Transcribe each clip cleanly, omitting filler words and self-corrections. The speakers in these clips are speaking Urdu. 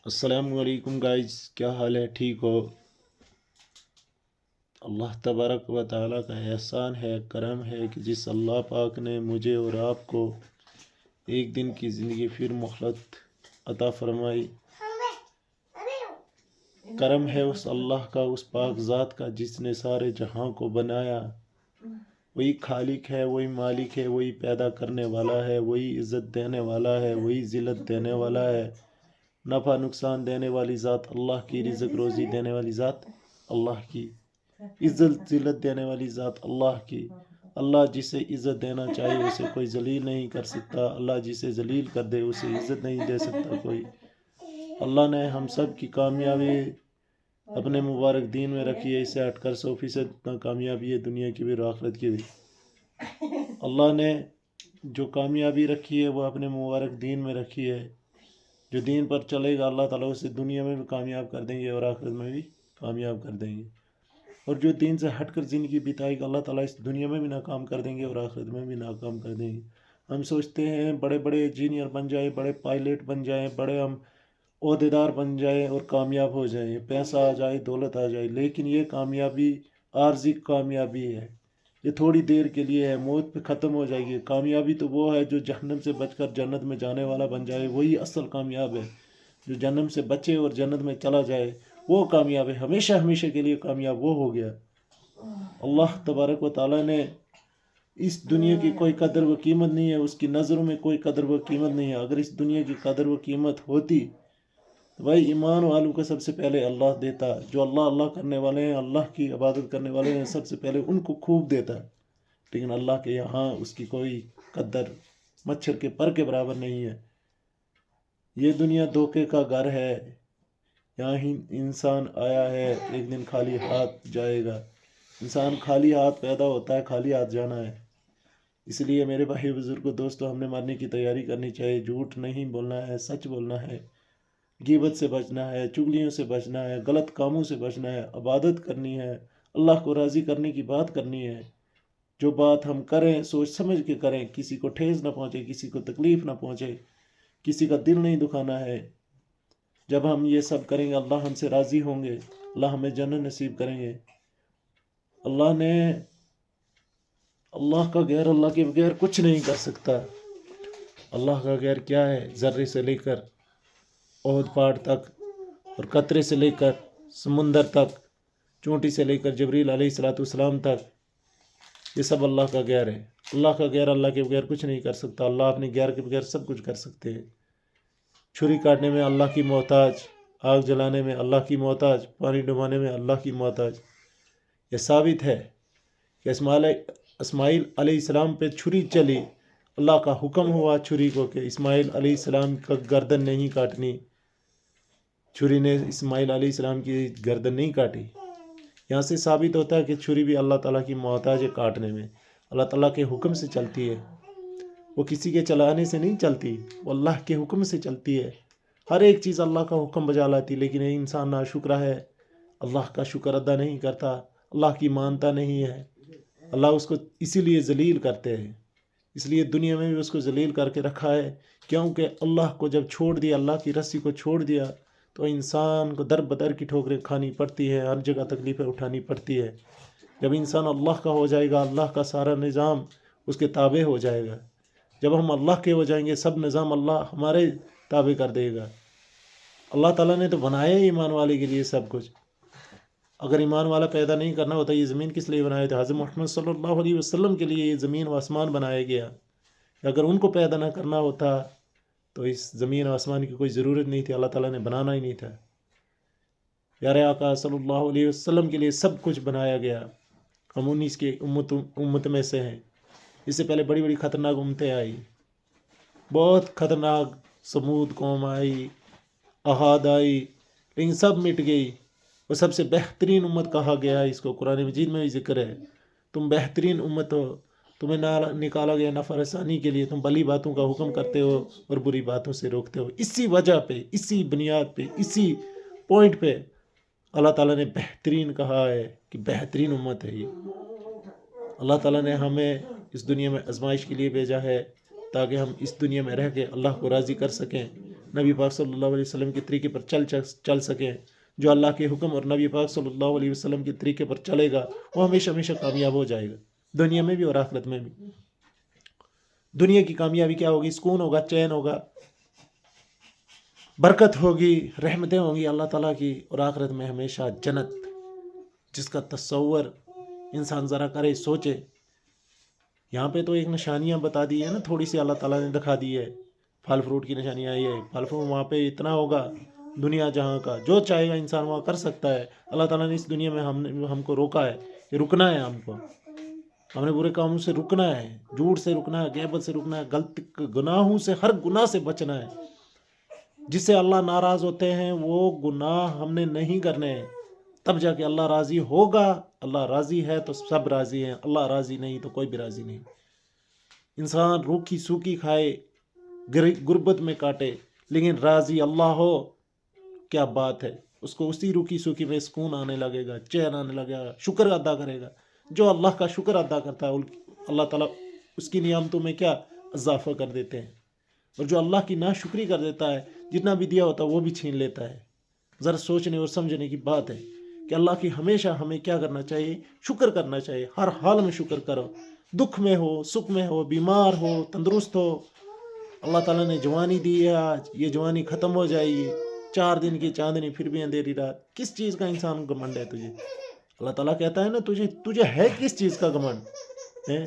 السلام علیکم گائز، کیا حال ہے؟ ٹھیک ہو؟ اللہ تبارک و تعالیٰ کا احسان ہے، کرم ہے کہ جس اللہ پاک نے مجھے اور آپ کو ایک دن کی زندگی پھر مہلت عطا فرمائی۔ کرم ہے اس اللہ کا، اس پاک ذات کا جس نے سارے جہاں کو بنایا۔ وہی خالق ہے، وہی مالک ہے، وہی پیدا کرنے والا ہے، وہی عزت دینے والا ہے، وہی ذلت دینے والا ہے، نفع نقصان دینے والی ذات اللہ کی، رزق روزی دینے والی ذات اللہ کی، عزت ذلت دینے والی ذات اللہ کی۔ اللہ جسے عزت دینا چاہے اسے کوئی ذلیل نہیں کر سکتا، اللہ جسے ذلیل کر دے اسے عزت نہیں دے سکتا کوئی۔ اللہ نے ہم سب کی کامیابی اپنے مبارک دین میں رکھی ہے، اسے ہٹ کر 100% کامیابی ہے دنیا کی بھی اور آخرت کی بھی۔ اللہ نے جو کامیابی رکھی ہے وہ اپنے مبارک دین میں رکھی ہے۔ جو دین پر چلے گا اللہ تعالیٰ اسے دنیا میں بھی کامیاب کر دیں گے اور آخرت میں بھی کامیاب کر دیں گے، اور جو دین سے ہٹ کر زندگی بتائے گا اللہ تعالیٰ اس دنیا میں بھی ناکام کر دیں گے اور آخرت میں بھی ناکام کر دیں گے۔ ہم سوچتے ہیں بڑے بڑے انجینئر بن جائیں، بڑے پائلٹ بن جائیں، بڑے ہم عہدیدار بن جائیں اور کامیاب ہو جائیں، پیسہ آ جائے، دولت آ جائے، لیکن یہ کامیابی عارضی کامیابی ہے، یہ تھوڑی دیر کے لیے ہے، موت پہ ختم ہو جائے گی۔ کامیابی تو وہ ہے جو جہنم سے بچ کر جنت میں جانے والا بن جائے، وہی اصل کامیاب ہے۔ جو جہنم سے بچے اور جنت میں چلا جائے وہ کامیاب ہے، ہمیشہ ہمیشہ کے لیے کامیاب وہ ہو گیا۔ اللہ تبارک و تعالیٰ نے اس دنیا کی کوئی قدر و قیمت نہیں ہے، اس کی نظروں میں کوئی قدر و قیمت نہیں ہے۔ اگر اس دنیا کی قدر و قیمت ہوتی تو بھائی ایمان والوں کو سب سے پہلے اللہ دیتا، جو اللہ کرنے والے ہیں، اللہ کی عبادت کرنے والے ہیں، سب سے پہلے ان کو خوب دیتا، لیکن اللہ کے یہاں اس کی کوئی قدر مچھر کے پر کے برابر نہیں ہے۔ یہ دنیا دھوکے کا گھر ہے، یہاں ہی انسان آیا ہے، ایک دن خالی ہاتھ جائے گا۔ انسان خالی ہاتھ پیدا ہوتا ہے، خالی ہاتھ جانا ہے۔ اس لیے میرے بھائی بزرگوں دوستوں، ہم نے مرنے کی تیاری کرنی چاہیے۔ جھوٹ نہیں بولنا ہے، سچ بولنا ہے، غیبت سے بچنا ہے، چگلیوں سے بچنا ہے، غلط کاموں سے بچنا ہے، عبادت کرنی ہے، اللہ کو راضی کرنے کی بات کرنی ہے۔ جو بات ہم کریں سوچ سمجھ کے کریں، کسی کو ٹھیس نہ پہنچے، کسی کو تکلیف نہ پہنچے، کسی کا دل نہیں دکھانا ہے۔ جب ہم یہ سب کریں گے اللہ ہم سے راضی ہوں گے، اللہ ہمیں جنت نصیب کریں گے۔ اللہ کا غیر اللہ کے بغیر کچھ نہیں کر سکتا۔ اللہ کا غیر کیا ہے؟ ذرے سے لے کر احد پہاڑ تک، اور قطرے سے لے کر سمندر تک، چونٹی سے لے کر جبریل علیہ السلام تک، یہ سب اللہ کا غیر ہے۔ اللہ کا غیر اللہ کے بغیر کچھ نہیں کر سکتا۔ اللہ اپنے غیر کے بغیر سب کچھ کر سکتے ہیں۔ چھری کاٹنے میں اللہ کی محتاج، آگ جلانے میں اللہ کی محتاج، پانی ڈبانے میں اللہ کی محتاج۔ یہ ثابت ہے کہ اسماعیل علیہ السلام پہ چھری چلی، اللہ کا حکم ہوا چھری کو کہ اسماعیل علیہ السلام کا گردن نہیں کاٹنی، چھری نے اسماعیل علیہ السلام کی گردن نہیں کاٹی۔ یہاں سے ثابت ہوتا ہے کہ چھری بھی اللہ تعالیٰ کی محتاج ہے کاٹنے میں، اللہ تعالیٰ کے حکم سے چلتی ہے، وہ کسی کے چلانے سے نہیں چلتی، وہ اللہ کے حکم سے چلتی ہے۔ ہر ایک چیز اللہ کا حکم بجا لاتی، لیکن یہ انسان ناشکرا ہے، اللہ کا شکر ادا نہیں کرتا، اللہ کی مانتا نہیں ہے۔ اللہ اس کو اسی لیے ذلیل کرتے ہیں، اس لیے دنیا میں بھی اس کو ذلیل کر کے رکھا ہے، کیونکہ اللہ کو جب چھوڑ دیا، اللہ کی رسی کو چھوڑ دیا تو انسان کو در بدر کی ٹھوکریں کھانی پڑتی ہے، ہر جگہ تکلیفیں اٹھانی پڑتی ہے۔ جب انسان اللہ کا ہو جائے گا، اللہ کا سارا نظام اس کے تابع ہو جائے گا۔ جب ہم اللہ کے ہو جائیں گے، سب نظام اللہ ہمارے تابع کر دے گا۔ اللہ تعالیٰ نے تو بنایا ہی ایمان والے کے لیے سب کچھ۔ اگر ایمان والا پیدا نہیں کرنا ہوتا یہ زمین کس لیے بنایا تھا؟ حضرت محمد صلی اللہ علیہ وسلم کے لیے یہ زمین و آسمان بنایا گیا۔ اگر ان کو پیدا نہ کرنا ہوتا تو اس زمین و آسمان کی کوئی ضرورت نہیں تھی، اللہ تعالیٰ نے بنانا ہی نہیں تھا۔ پیارے آقا صلی اللہ علیہ وسلم کے لیے سب کچھ بنایا گیا۔ ہم انیس کے امت میں سے ہیں۔ اس سے پہلے بڑی بڑی خطرناک امتیں آئی، بہت خطرناک، سمود قوم آئی، احاد آئی، لیکن سب مٹ گئی۔ وہ سب سے بہترین امت کہا گیا ہے، اس کو قرآن مجید میں بھی ذکر ہے۔ تم بہترین امت ہو، تمہیں نکالا گیا نفع رسانی کے لیے، تم بھلی باتوں کا حکم کرتے ہو اور بری باتوں سے روکتے ہو۔ اسی وجہ پہ، اسی بنیاد پہ، اسی پوائنٹ پہ اللہ تعالیٰ نے بہترین کہا ہے کہ بہترین امت ہے یہ۔ اللہ تعالیٰ نے ہمیں اس دنیا میں آزمائش کے لیے بھیجا ہے تاکہ ہم اس دنیا میں رہ کے اللہ کو راضی کر سکیں، نبی پاک صلی اللہ علیہ وسلم کے طریقے پر چل سکیں. جو اللہ کے حکم اور نبی پاک صلی اللہ علیہ وسلم کے طریقے پر چلے گا وہ ہمیشہ ہمیشہ کامیاب ہو جائے گا، دنیا میں بھی اور آخرت میں بھی. دنیا کی کامیابی کیا ہوگی؟ سکون ہوگا، چین ہوگا، برکت ہوگی، رحمتیں ہوں گی اللہ تعالیٰ کی، اور آخرت میں ہمیشہ جنت، جس کا تصور انسان ذرا کرے، سوچے. یہاں پہ تو ایک نشانیاں بتا دی ہے نا، تھوڑی سی اللہ تعالیٰ نے دکھا دی ہے، پھل فروٹ کی نشانیاں. یہ پھل فروٹ وہاں پہ اتنا ہوگا، دنیا جہاں کا جو چاہے گا انسان وہاں کر سکتا ہے. اللہ تعالیٰ نے اس دنیا میں ہم کو روکا ہے کہ رکنا ہے، ہم نے برے کاموں سے رکنا ہے، جھوٹ سے رکنا ہے، غیبت سے رکنا ہے، غلط گناہوں سے، ہر گناہ سے بچنا ہے. جس سے اللہ ناراض ہوتے ہیں وہ گناہ ہم نے نہیں کرنے ہیں، تب جا کے اللہ راضی ہوگا. اللہ راضی ہے تو سب راضی ہیں، اللہ راضی نہیں تو کوئی بھی راضی نہیں. انسان روکھی سوکھی کھائے، غربت میں کاٹے، لیکن راضی اللہ ہو، کیا بات ہے. اس کو اسی روکھی سوکھی میں سکون آنے لگے گا، چین آنے لگے گا، شکر ادا کرے گا. جو اللہ کا شکر ادا کرتا ہے اللہ تعالیٰ اس کی نعمتوں میں کیا اضافہ کر دیتے ہیں. اور جو اللہ کی ناشکری کر دیتا ہے، جتنا بھی دیا ہوتا ہے وہ بھی چھین لیتا ہے. ذرا سوچنے اور سمجھنے کی بات ہے کہ اللہ کی ہمیشہ ہمیں کیا کرنا چاہیے؟ شکر کرنا چاہیے. ہر حال میں شکر کرو، دکھ میں ہو، سکھ میں ہو، بیمار ہو، تندرست ہو. اللہ تعالیٰ نے جوانی دی ہے، آج یہ جوانی ختم ہو جائے گی. 4 دن کی چاندنی پھر بھی اندھیری رات. کس چیز کا انسان گھمنڈ ہے تجھے؟ اللہ تعالیٰ کہتا ہے نا تجھے ہے کس چیز کا گھمنڈ ہے؟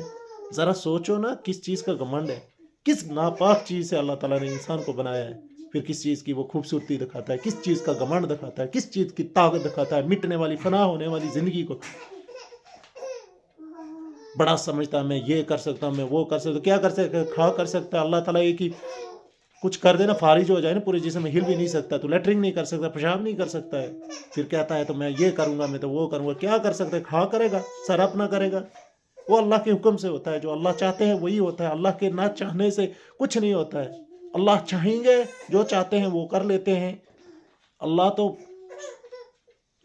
ذرا سوچو نا، کس چیز کا گھمنڈ ہے؟ کس ناپاک چیز سے اللہ تعالیٰ نے انسان کو بنایا ہے؟ پھر کس چیز کی وہ خوبصورتی دکھاتا ہے، کس چیز کا گھمنڈ دکھاتا ہے، کس چیز کی طاقت دکھاتا ہے؟ مٹنے والی، فنا ہونے والی زندگی کو بڑا سمجھتا ہے، میں یہ کر سکتا ہوں، میں وہ کر سکتا ہوں. کیا کر سکتا ہے؟ کھا کر سکتا ہے. اللہ تعالیٰ ایک ہی کچھ کر دینا، فارغ ہو جائے نا پورے جسم میں، ہل بھی نہیں سکتا، تو لیٹرنگ نہیں کر سکتا، پیشاب نہیں کر سکتا ہے. پھر کہتا ہے تو میں یہ کروں گا، میں تو وہ کروں گا. کیا کر سکتا ہے؟ کھا کرے گا، سر اپنا کرے گا. وہ اللہ کے حکم سے ہوتا ہے، جو اللہ چاہتے ہیں وہی ہوتا ہے. اللہ کے نہ چاہنے سے کچھ نہیں ہوتا ہے. اللہ چاہیں گے، جو چاہتے ہیں وہ کر لیتے ہیں. اللہ تو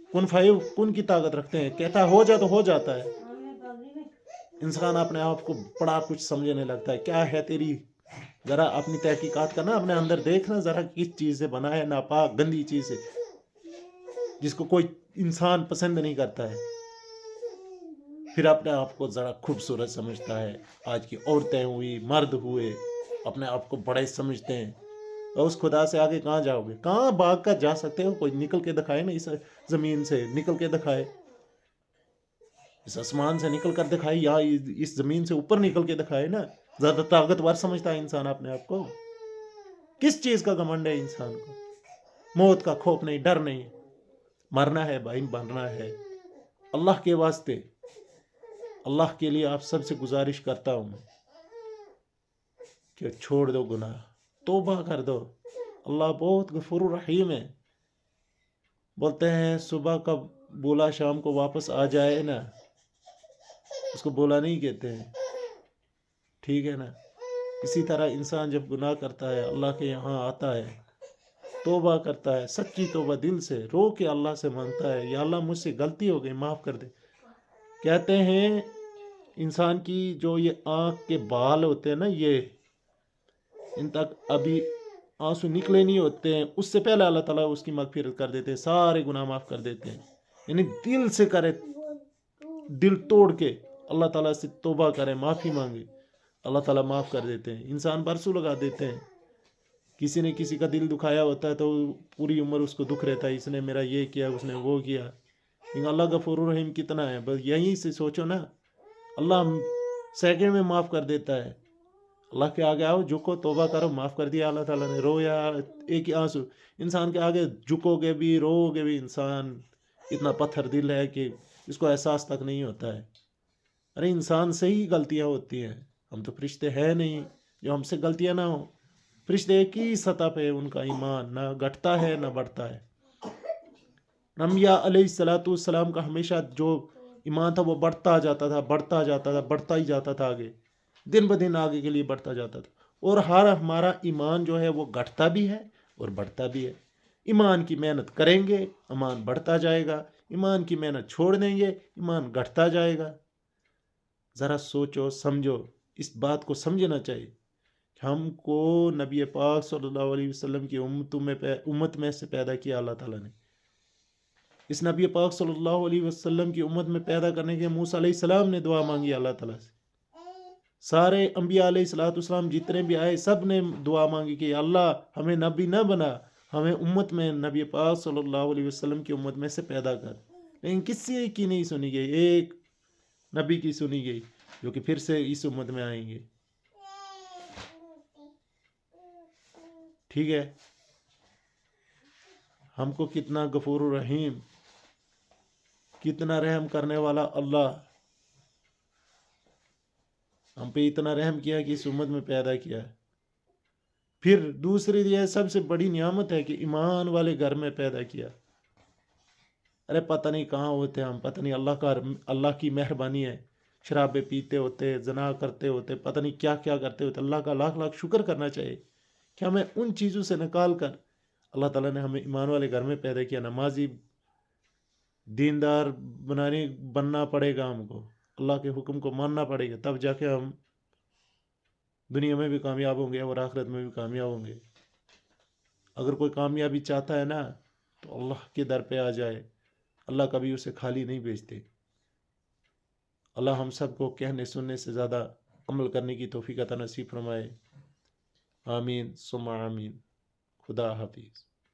کن کی طاقت رکھتے ہیں، کہتا ہے ہو جا تو ہو جاتا ہے. انسان اپنے آپ کو بڑا کچھ سمجھنے لگتا ہے. کیا ہے تیری؟ ذرا اپنی تحقیقات کرنا، اپنے اندر دیکھنا ذرا کس چیز سے بنا ہے، ناپاک گندی چیز سے، جس کو کوئی انسان پسند نہیں کرتا ہے. پھر اپنے آپ کو ذرا خوبصورت سمجھتا ہے. آج کی عورتیں ہوئی، مرد ہوئے، اپنے آپ کو بڑے سمجھتے ہیں. اور اس خدا سے آگے کہاں جاؤ گے؟ کہاں بھاگ کر جا سکتے ہو؟ کوئی نکل کے دکھائے نا، اس زمین سے نکل کے دکھائے، اس آسمان سے نکل کر دکھائے، یا اس زمین سے اوپر نکل کے دکھائے نا. زیادہ طاقتور سمجھتا ہے انسان اپنے آپ کو. کس چیز کا گھمنڈ ہے انسان کو؟ موت کا خوف نہیں، ڈر نہیں. مرنا ہے بھائی، مرنا ہے. اللہ کے واسطے، اللہ کے لیے آپ سب سے گزارش کرتا ہوں کہ چھوڑ دو گناہ، توبہ کر دو. اللہ بہت غفور رحیم ہے. بولتے ہیں صبح کا بولا شام کو واپس آ جائے نا، اس کو بولا نہیں کہتے ہیں. ٹھیک ہے نا؟ اسی طرح انسان جب گناہ کرتا ہے، اللہ کے یہاں آتا ہے، توبہ کرتا ہے، سچی توبہ دل سے رو کے اللہ سے مانگتا ہے، یا اللہ مجھ سے غلطی ہو گئی، معاف کر دے. کہتے ہیں انسان کی جو یہ آنکھ کے بال ہوتے ہیں نا، یہ ان تک ابھی آنسو نکلے نہیں ہوتے ہیں، اس سے پہلے اللہ تعالیٰ اس کی مغفرت کر دیتے ہیں، سارے گناہ معاف کر دیتے ہیں. یعنی دل سے کرے، دل توڑ کے اللہ تعالیٰ سے توبہ کرے، معافی مانگے، اللہ تعالیٰ معاف کر دیتے ہیں. انسان برسوں لگا دیتے ہیں. کسی نے کسی کا دل دکھایا ہوتا ہے تو پوری عمر اس کو دکھ رہتا ہے، اس نے میرا یہ کیا، اس نے وہ کیا. لیکن اللہ غفور الرحیم کتنا ہے، بس یہیں سے سوچو نا. اللہ سیکنڈ میں معاف کر دیتا ہے. اللہ کے آگے آؤ، جھکو، توبہ کرو، معاف کر دیا اللہ تعالیٰ نے. رو یا ایک ہی آنسو. انسان کے آگے جھکو گے بھی، رو گے بھی، انسان اتنا پتھر دل ہے کہ اس کو احساس تک نہیں ہوتا ہے. ارے انسان سے ہی غلطیاں ہوتی ہیں، ہم تو فرشتے ہیں نہیں جو ہم سے غلطیاں نہ ہوں. فرشتے ایک ہی سطح پہ ان کا ایمان نہ گھٹتا ہے نہ بڑھتا ہے. انبیاء علیہ السلام کا ہمیشہ جو ایمان تھا وہ بڑھتا جاتا تھا، بڑھتا جاتا تھا، بڑھتا ہی جاتا تھا، آگے دن بہ دن آگے کے لیے بڑھتا جاتا تھا. اور ہمارا ایمان جو ہے وہ گھٹتا بھی ہے اور بڑھتا بھی ہے. ایمان کی محنت کریں گے، ایمان بڑھتا جائے گا. ایمان کی محنت چھوڑ دیں گے، ایمان گھٹتا جائے گا. ذرا سوچو، سمجھو، اس بات کو سمجھنا چاہیے ہم کو نبی پاک صلی اللہ علیہ وسلم کی امت میں سے پیدا کیا اللہ تعالیٰ نے. اس نبی پاک صلی اللہ علیہ وسلم کی امت میں پیدا کرنے کے موسیٰ علیہ السلام نے دعا مانگی اللہ تعالیٰ سے. سارے انبیاء علیہ السلام جتنے بھی آئے سب نے دعا مانگی کہ اللہ ہمیں نبی نہ بنا، ہمیں امت میں نبی پاک صلی اللہ علیہ وسلم کی امت میں سے پیدا کر. لیکن کسی کی نہیں سنی گئی، ایک نبی کی سنی گئی جو کہ پھر سے اس امت میں آئیں گے. ٹھیک ہے. ہم کو کتنا غفور الرحیم، کتنا رحم کرنے والا اللہ ہم پہ اتنا رحم کیا کہ اس امت میں پیدا کیا ہے. پھر دوسری یہ سب سے بڑی نعمت ہے کہ ایمان والے گھر میں پیدا کیا. ارے پتہ نہیں کہاں ہوتے ہم، پتہ نہیں اللہ کی مہربانی ہے. شرابیں پیتے ہوتے، زنا کرتے ہوتے، پتہ نہیں کیا کیا کرتے ہوتے. اللہ کا لاکھ لاکھ شکر کرنا چاہیے کہ ہمیں ان چیزوں سے نکال کر اللہ تعالیٰ نے ہمیں ایمان والے گھر میں پیدا کیا. نمازی دیندار بننا پڑے گا ہم کو، اللہ کے حکم کو ماننا پڑے گا، تب جا کے ہم دنیا میں بھی کامیاب ہوں گے اور آخرت میں بھی کامیاب ہوں گے. اگر کوئی کامیابی چاہتا ہے نا تو اللہ کے در پہ آ جائے، اللہ کبھی اسے خالی نہیں بھیجتے. اللہ ہم سب کو کہنے سننے سے زیادہ عمل کرنے کی توفیق عطا نصیب فرمائے. آمین ثم آمین. خدا حافظ.